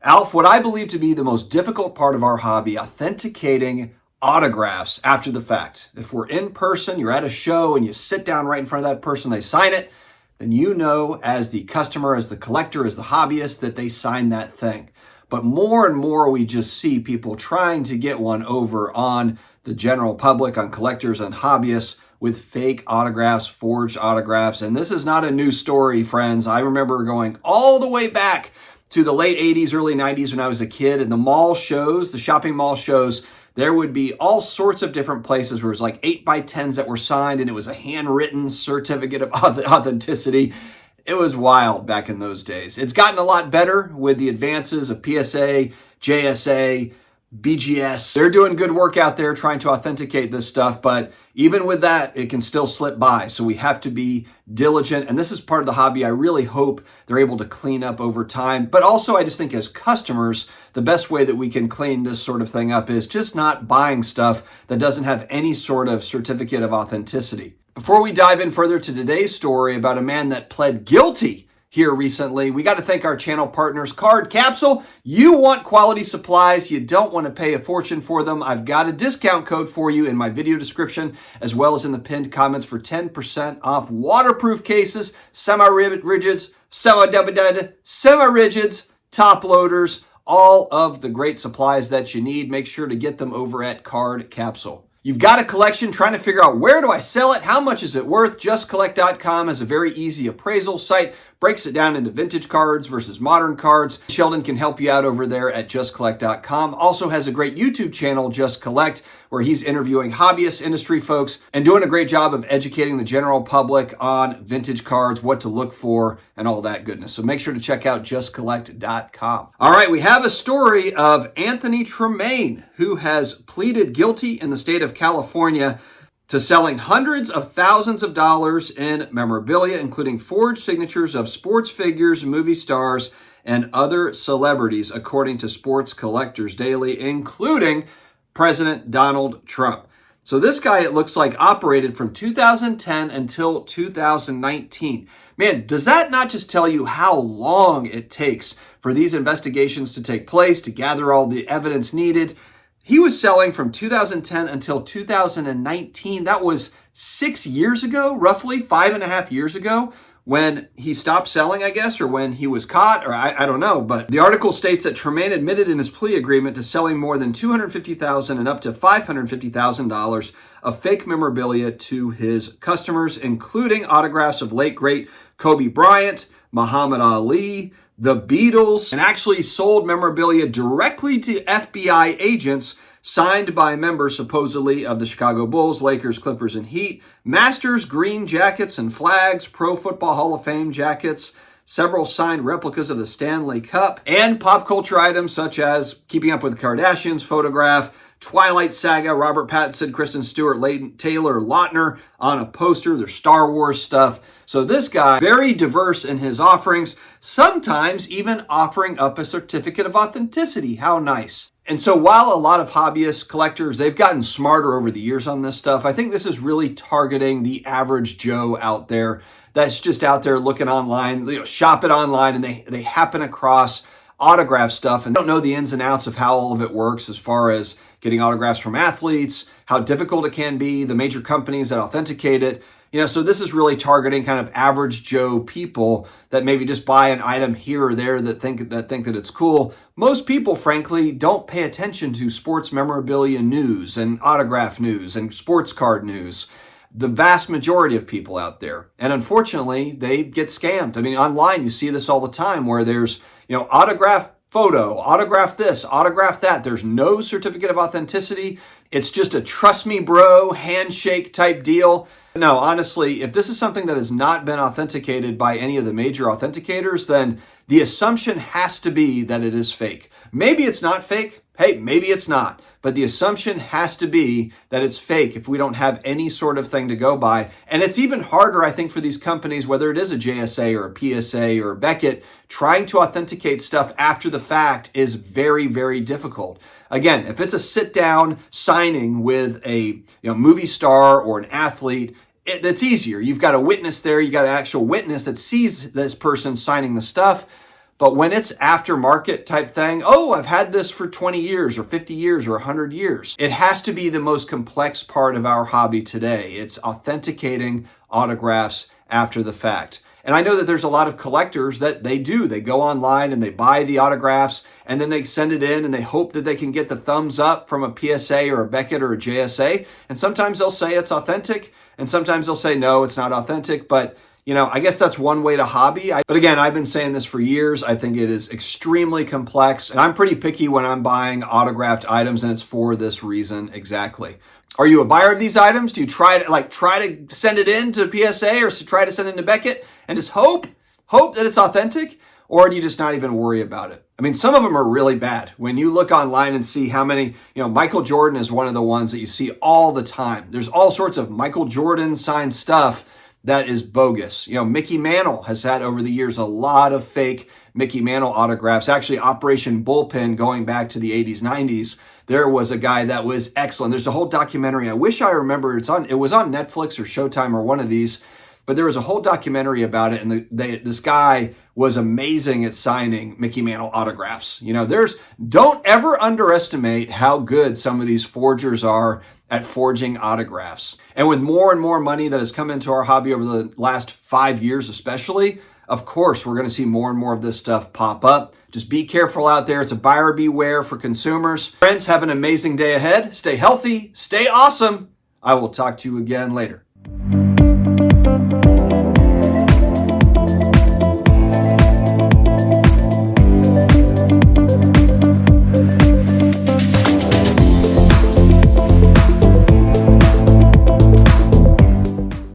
Alf, what I believe to be the most difficult part of our hobby, authenticating autographs after the fact. If we're in person, you're at a show and you sit down right in front of that person, they sign it, then you know as the customer, as the collector, as the hobbyist that they signed that thing. But more and more we just see people trying to get one over on the general public, on collectors and hobbyists with fake autographs, forged autographs. And this is not a new story, friends. I remember going all the way back to the late 80s, early 90s when I was a kid, and the mall shows, the shopping mall shows, there would be all sorts of different places where it was like 8x10s that were signed and it was a handwritten certificate of authenticity. It was wild back in those days. It's gotten a lot better with the advances of PSA, JSA, BGS. They're doing good work out there trying to authenticate this stuff, but even with that, it can still slip by. So we have to be diligent. And this is part of the hobby I really hope they're able to clean up over time. But also, I just think as customers, the best way that we can clean this sort of thing up is just not buying stuff that doesn't have any sort of certificate of authenticity. Before we dive in further to today's story about a man that pled guilty here recently, we got to thank our channel partners, Card Capsule. You want quality supplies. You don't want to pay a fortune for them. I've got a discount code for you in my video description, as well as in the pinned comments for 10% off waterproof cases, semi-rigids, semi-rigids, top loaders, all of the great supplies that you need. Make sure to get them over at Card Capsule. You've got a collection trying to figure out where do I sell it? How much is it worth? JustCollect.com is a very easy appraisal site. Breaks it down into vintage cards versus modern cards. Sheldon can help you out over there at JustCollect.com. Also has a great YouTube channel, Just Collect, where he's interviewing hobbyist industry folks and doing a great job of educating the general public on vintage cards, what to look for, and all that goodness. So make sure to check out JustCollect.com. All right, we have a story of Anthony Tremaine, who has pleaded guilty in the state of California to selling hundreds of thousands of dollars in memorabilia, including forged signatures of sports figures, movie stars, and other celebrities, according to Sports Collectors Daily, including President Donald Trump. So this guy, it looks like, operated from 2010 until 2019. Man, does that not just tell you how long it takes for these investigations to take place, to gather all the evidence needed? He was selling from 2010 until 2019. That was 6 years ago, roughly 5.5 years ago, when he stopped selling, I guess, or when he was caught, or I don't know. But the article states that Tremaine admitted in his plea agreement to selling more than $250,000 and up to $550,000 of fake memorabilia to his customers, including autographs of late great Kobe Bryant, Muhammad Ali, the Beatles, and actually sold memorabilia directly to FBI agents signed by members supposedly of the Chicago Bulls, Lakers, Clippers, and Heat, Masters green jackets and flags, Pro Football Hall of Fame jackets, several signed replicas of the Stanley Cup, and pop culture items such as Keeping Up with the Kardashians photograph, Twilight Saga, Robert Pattinson, Kristen Stewart, Leighton Taylor, Lautner on a poster. There's Star Wars stuff. So this guy, very diverse in his offerings, sometimes even offering up a certificate of authenticity. How nice. And so while a lot of hobbyist collectors, they've gotten smarter over the years on this stuff, I think this is really targeting the average Joe out there that's just out there looking online, shopping online, and they happen across autograph stuff and don't know the ins and outs of how all of it works as far as getting autographs from athletes, how difficult it can be, the major companies that authenticate it. So this is really targeting kind of average Joe people that maybe just buy an item here or there that think that it's cool. Most people, frankly, don't pay attention to sports memorabilia news and autograph news and sports card news. The vast majority of people out there. And unfortunately, they get scammed. I mean, online, you see this all the time where there's, autograph photo, autograph this, autograph that. There's no certificate of authenticity. It's just a trust me, bro, handshake type deal. No, honestly, if this is something that has not been authenticated by any of the major authenticators, then the assumption has to be that it is fake. Maybe it's not fake. Hey, maybe it's not. But the assumption has to be that it's fake if we don't have any sort of thing to go by. And it's even harder, I think, for these companies, whether it is a JSA or a PSA or a Beckett, trying to authenticate stuff after the fact is very, very difficult. Again, if it's a sit-down signing with a movie star or an athlete, that's easier. You've got a witness there. You got an actual witness that sees this person signing the stuff. But when it's aftermarket type thing, oh, I've had this for 20 years or 50 years or 100 years. It has to be the most complex part of our hobby today. It's authenticating autographs after the fact. And I know that there's a lot of collectors that they go online and they buy the autographs and then they send it in and they hope that they can get the thumbs up from a PSA or a Beckett or a JSA. And sometimes they'll say it's authentic and sometimes they'll say, no, it's not authentic. But I guess that's one way to hobby. But again, I've been saying this for years. I think it is extremely complex and I'm pretty picky when I'm buying autographed items, and it's for this reason exactly. Are you a buyer of these items? Do you try to send it in to PSA or try to send it to Beckett and just hope that it's authentic? Or do you just not even worry about it? I mean, some of them are really bad. When you look online and see how many, Michael Jordan is one of the ones that you see all the time. There's all sorts of Michael Jordan signed stuff that is bogus. Mickey Mantle has had over the years a lot of fake Mickey Mantle autographs. Actually, Operation Bullpen going back to the 80s, 90s. There was a guy that was excellent. There's a whole documentary. I wish I remember. It was on Netflix or Showtime or one of these, but there was a whole documentary about it. And this guy was amazing at signing Mickey Mantle autographs. Don't ever underestimate how good some of these forgers are at forging autographs. And with more and more money that has come into our hobby over the last 5 years, especially, of course, we're going to see more and more of this stuff pop up. Just be careful out there. It's a buyer beware for consumers. Friends, have an amazing day ahead. Stay healthy. Stay awesome. I will talk to you again later.